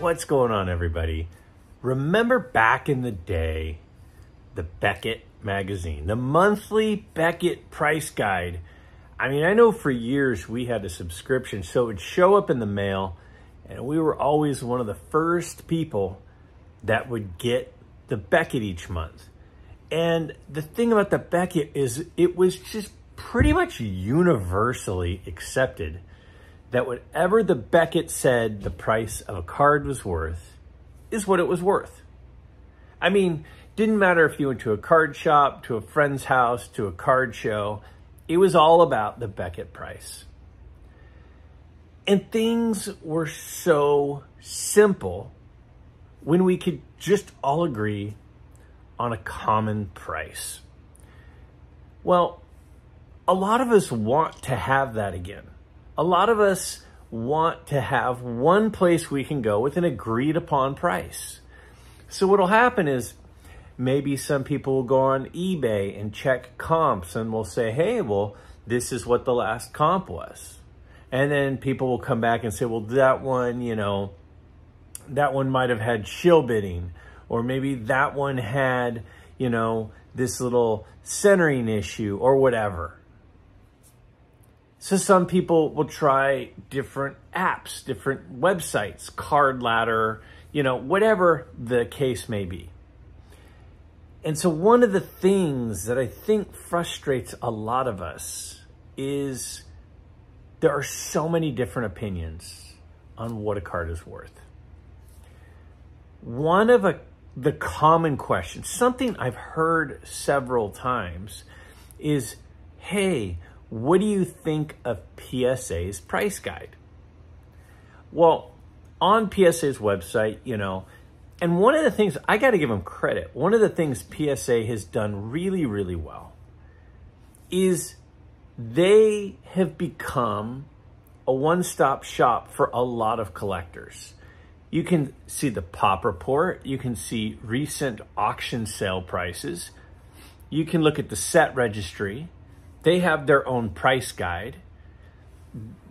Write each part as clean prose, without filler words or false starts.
What's going on, everybody? Remember back in the day, the Beckett magazine, the monthly Beckett price guide. I mean, I know for years we had a subscription, so it would show up in the mail, and we were always one of the first people that would get the Beckett each month. And the thing about the Beckett is it was just pretty much universally accepted that whatever the Beckett said the price of a card was worth is what it was worth. I mean, didn't matter if you went to a card shop, to a friend's house, to a card show, it was all about the Beckett price. And things were so simple when we could just all agree on a common price. Well, a lot of us want to have that again. A lot of us want to have one place we can go with an agreed upon price. So what'll happen is maybe some people will go on eBay and check comps and will say, hey, well, this is what the last comp was. And then people will come back and say, well, that one, that one might have had shill bidding, or maybe that one had, this little centering issue or whatever. So some people will try different apps, different websites, card ladder, whatever the case may be. And so one of the things that I think frustrates a lot of us is there are so many different opinions on what a card is worth. One of the common questions, something I've heard several times, is, hey, what do you think of PSA's price guide? Well, on PSA's website, and one of the things, I got to give them credit, one of the things PSA has done really, really well is they have become a one-stop shop for a lot of collectors. You can see the pop report, you can see recent auction sale prices, you can look at the set registry. They have their own price guide.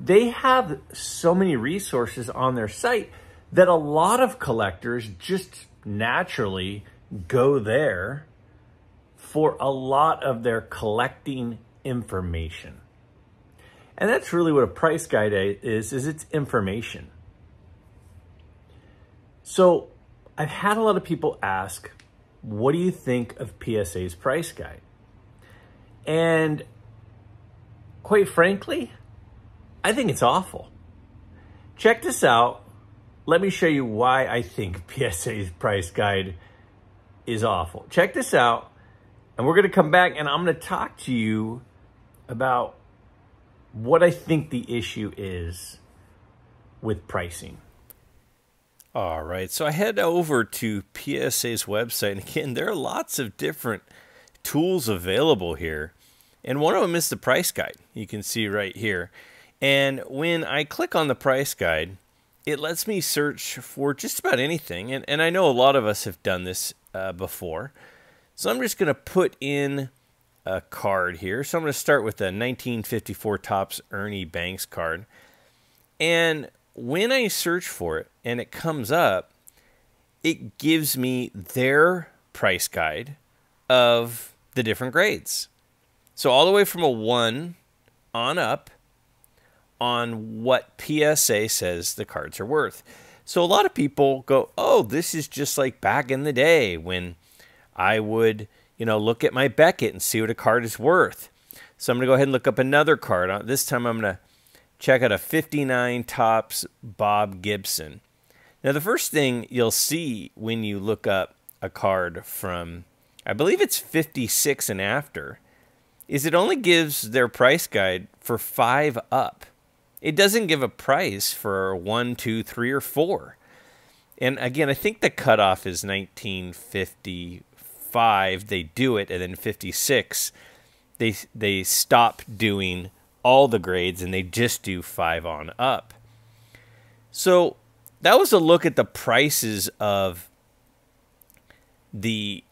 They have so many resources on their site that a lot of collectors just naturally go there for a lot of their collecting information. And that's really what a price guide is it's information. So I've had a lot of people ask, what do you think of PSA's price guide? And quite frankly, I think it's awful. Check this out. Let me show you why I think PSA's price guide is awful. Check this out, and we're going to come back and I'm going to talk to you about what I think the issue is with pricing. All right, so I head over to PSA's website, and again, there are lots of different tools available here. And one of them is the price guide. You can see right here. And when I click on the price guide, it lets me search for just about anything. And I know a lot of us have done this before. So I'm just going to put in a card here. So I'm going to start with the 1954 Topps Ernie Banks card. And when I search for it and it comes up, it gives me their price guide of the different grades. So all the way from a 1 on up on what PSA says the cards are worth. So a lot of people go, oh, this is just like back in the day when I would, look at my Beckett and see what a card is worth. So I'm going to go ahead and look up another card. This time I'm going to check out a 59 Topps Bob Gibson. Now the first thing you'll see when you look up a card from, I believe it's 56 and after, is it only gives their price guide for 5 up. It doesn't give a price for 1, 2, 3, or 4. And again, I think the cutoff is 1955. They do it, and then 56, they stop doing all the grades, and they just do 5 on up. So that was a look at the prices of the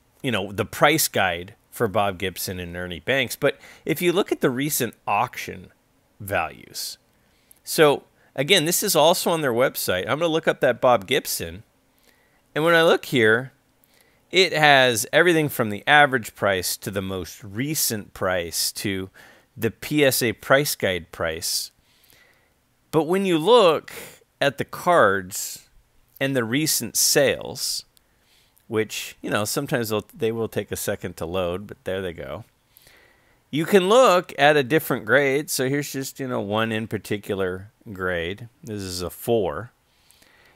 price guide for Bob Gibson and Ernie Banks. But if you look at the recent auction values, so Again, this is also on their website. I'm going to look up that Bob Gibson. And when I look here, it has everything from the average price to the most recent price to the PSA Price Guide price. But when you look at the cards and the recent sales, which, you know, sometimes they will take a second to load, but there they go. You can look at a different grade. So here's just, you know, one in particular grade. This is a 4.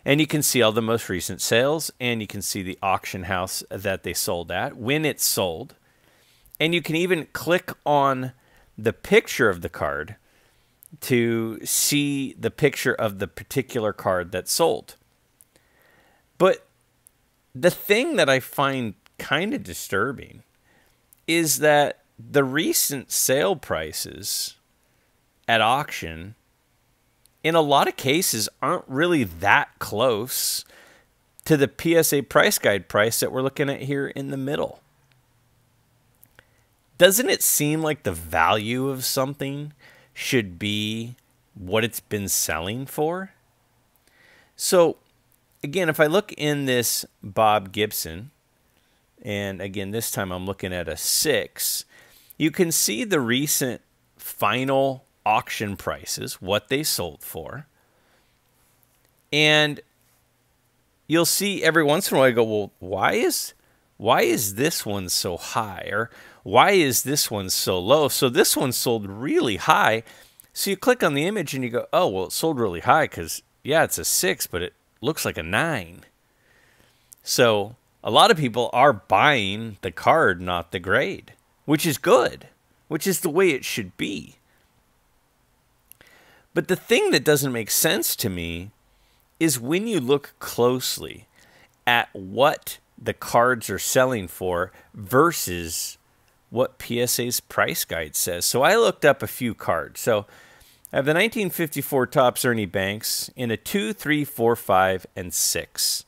And you can see all the most recent sales, and you can see the auction house that they sold at, when it's sold. And you can even click on the picture of the card to see the picture of the particular card that sold. But the thing that I find kind of disturbing is that the recent sale prices at auction, in a lot of cases, aren't really that close to the PSA Price Guide price that we're looking at here in the middle. Doesn't it seem like the value of something should be what it's been selling for? So, again, if I look in this Bob Gibson, and again, this time I'm looking at a 6, you can see the recent final auction prices, what they sold for. And you'll see every once in a while I go, well, why is this one so high? Or why is this one so low? So this one sold really high. So you click on the image and you go, oh, well, it sold really high because, yeah, it's a 6, but it looks like a 9. So a lot of people are buying the card, not the grade, which is good, which is the way it should be. But the thing that doesn't make sense to me is when you look closely at what the cards are selling for versus what PSA's price guide says. So I looked up a few cards. So I have the 1954 Topps Ernie Banks in a 2, 3, 4, 5, and 6.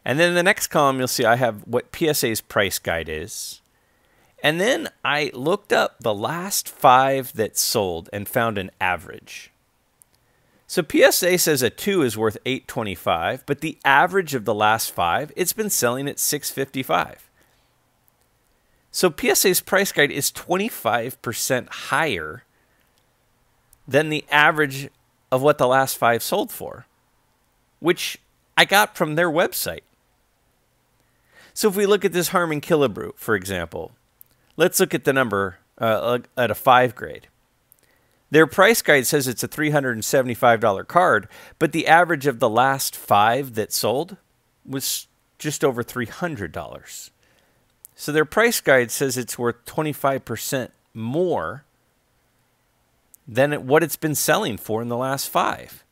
And then in the next column, you'll see I have what PSA's price guide is. And then I looked up the last 5 that sold and found an average. So PSA says a 2 is worth $8.25, but the average of the last 5, it's been selling at $6.55. So PSA's price guide is 25% higher than the average of what the last 5 sold for, which I got from their website. So if we look at this Harmon Killebrew, for example, let's look at the number at a 5 grade. Their price guide says it's a $375 card, but the average of the last 5 that sold was just over $300. So their price guide says it's worth 25% more than what it's been selling for in the last 5.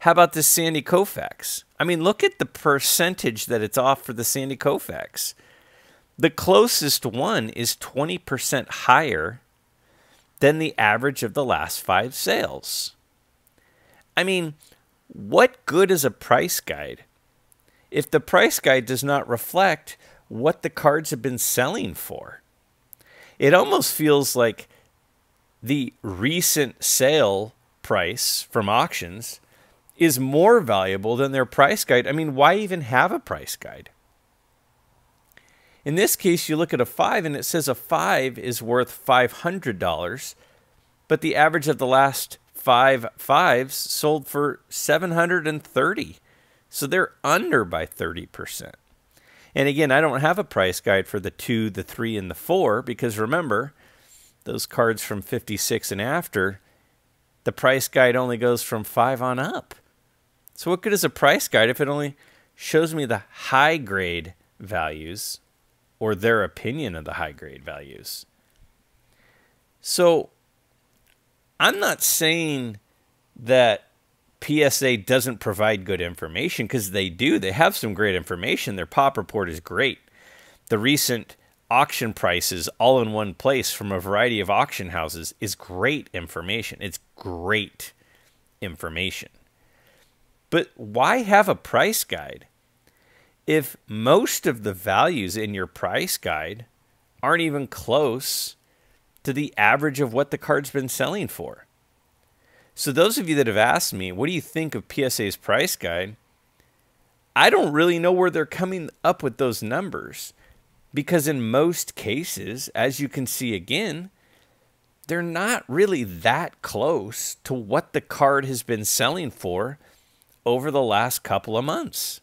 How about this Sandy Koufax? I mean, look at the percentage that it's off for the Sandy Koufax. The closest one is 20% higher than the average of the last 5 sales. I mean, what good is a price guide if the price guide does not reflect what the cards have been selling for? It almost feels like the recent sale price from auctions is more valuable than their price guide. I mean, why even have a price guide? In this case, you look at a 5 and it says a 5 is worth $500, but the average of the last 5 5s sold for $730. So they're under by 30%. And again, I don't have a price guide for the 2, the 3, and the 4 because remember, those cards from 56 and after, the price guide only goes from 5 on up. So what good is a price guide if it only shows me the high grade values or their opinion of the high grade values? So I'm not saying that PSA doesn't provide good information because they do. They have some great information. Their pop report is great. The recent auction prices all in one place from a variety of auction houses is great information. It's great information. But why have a price guide if most of the values in your price guide aren't even close to the average of what the card's been selling for? So those of you that have asked me, what do you think of PSA's price guide? I don't really know where they're coming up with those numbers, because in most cases, as you can see again, they're not really that close to what the card has been selling for over the last couple of months.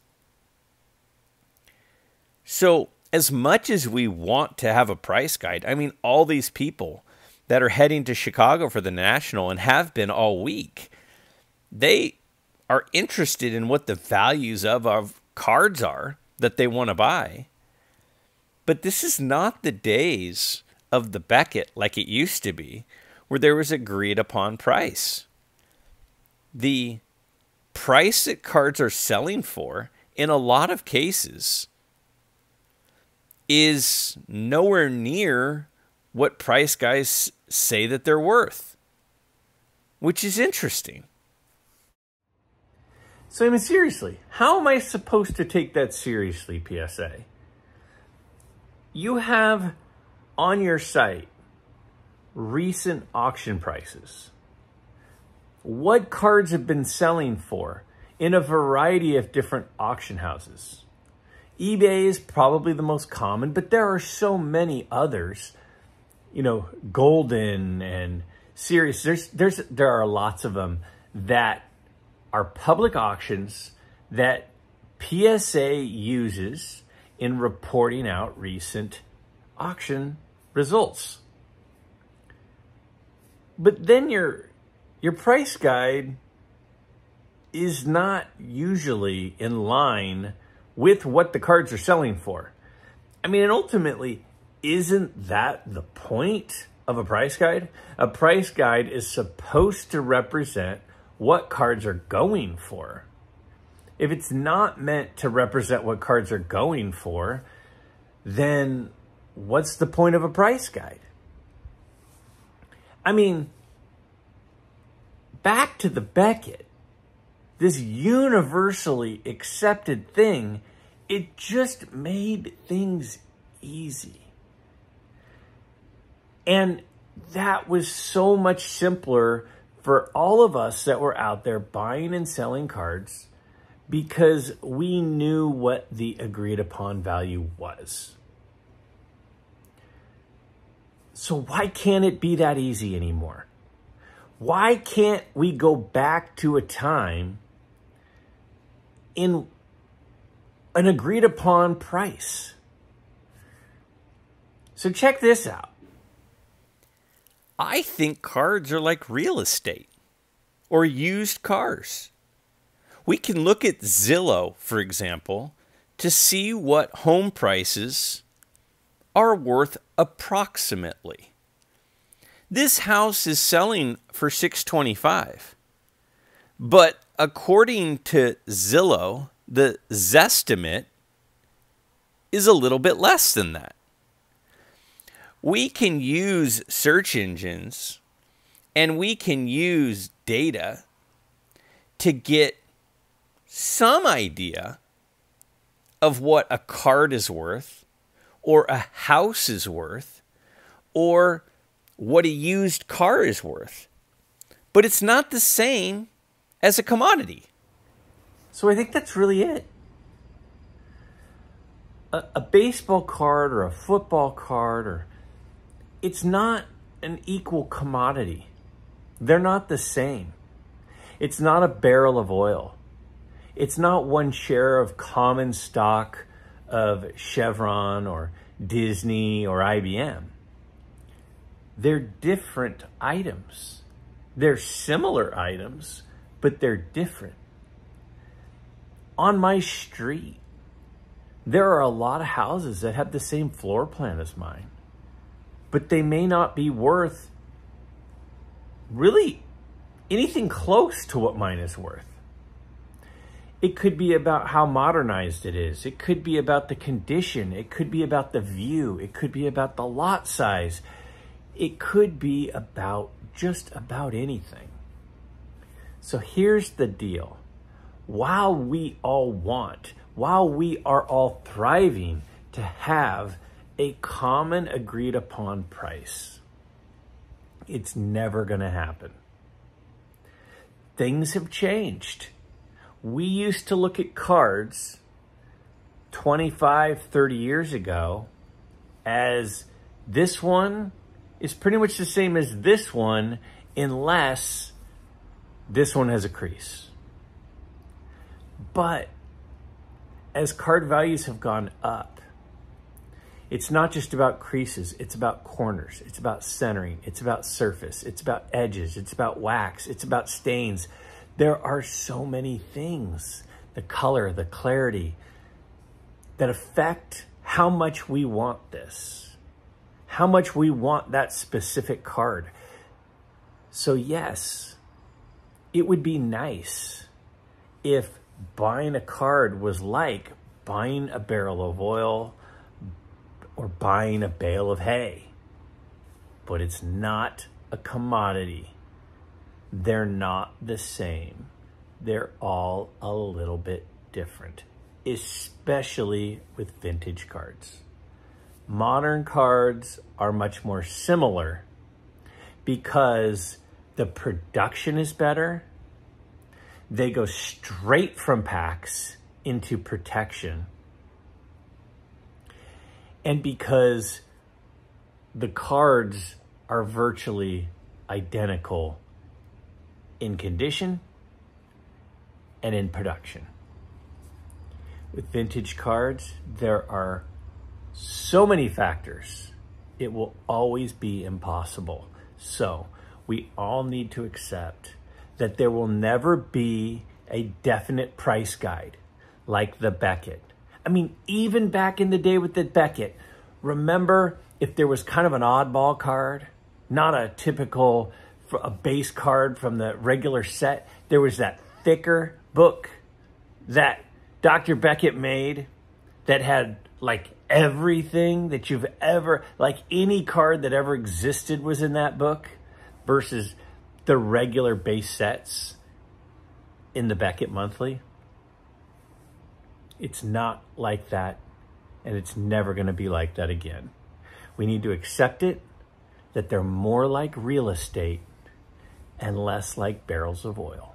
So as much as we want to have a price guide, I mean, all these people that are heading to Chicago for the National and have been all week, they are interested in what the values of cards are that they want to buy. But this is not the days of the Beckett like it used to be, where there was agreed upon price. The price that cards are selling for, in a lot of cases, is nowhere near what price guys say that they're worth, which is interesting. So, I mean, seriously, how am I supposed to take that seriously, PSA? You have on your site recent auction prices. What cards have been selling for in a variety of different auction houses. eBay is probably the most common, but there are so many others. You know, Golden and Sirius. There are lots of them that are public auctions that PSA uses in reporting out recent auction results. But then your price guide is not usually in line with what the cards are selling for. I mean, and ultimately, isn't that the point of a price guide? A price guide is supposed to represent what cards are going for. If it's not meant to represent what cards are going for, then what's the point of a price guide? I mean, back to the Beckett, this universally accepted thing, it just made things easy. And that was so much simpler for all of us that were out there buying and selling cards, because we knew what the agreed upon value was. So why can't it be that easy anymore? Why can't we go back to a time in an agreed upon price? So check this out. I think cards are like real estate or used cars. We can look at Zillow, for example, to see what home prices are worth approximately. This house is selling for $625, but according to Zillow, the Zestimate is a little bit less than that. We can use search engines and we can use data to get some idea of what a card is worth, or a house is worth, or what a used car is worth. But it's not the same as a commodity. So I think that's really it. A baseball card or a football card, it's not an equal commodity. They're not the same. It's not a barrel of oil. It's not one share of common stock of Chevron or Disney or IBM. They're different items. They're similar items, but they're different. On my street, there are a lot of houses that have the same floor plan as mine, but they may not be worth really anything close to what mine is worth. It could be about how modernized it is. It could be about the condition. It could be about the view. It could be about the lot size. It could be about just about anything. So here's the deal. While we are all thriving to have a common agreed upon price, it's never going to happen. things have changed. We used to look at cards 25, 30 years ago as this one is pretty much the same as this one unless this one has a crease. But as card values have gone up, it's not just about creases, it's about corners, it's about centering, it's about surface, it's about edges, it's about wax, it's about stains. There are so many things, the color, the clarity, that affect how much we want this, how much we want that specific card. So yes, it would be nice if buying a card was like buying a barrel of oil or buying a bale of hay, but it's not a commodity. They're not the same. They're all a little bit different, especially with vintage cards. Modern cards are much more similar because the production is better. They go straight from packs into protection. And because the cards are virtually identical in condition and in production. With vintage cards, there are so many factors. It will always be impossible. So we all need to accept that there will never be a definite price guide like the Beckett. I mean, even back in the day with the Beckett, remember if there was kind of an oddball card, not a typical a base card from the regular set, there was that thicker book that Dr. Beckett made that had like everything that you've ever, like any card that ever existed was in that book versus the regular base sets in the Beckett Monthly. It's not like that, and it's never going to be like that again. We need to accept it, that they're more like real estate and less like barrels of oil.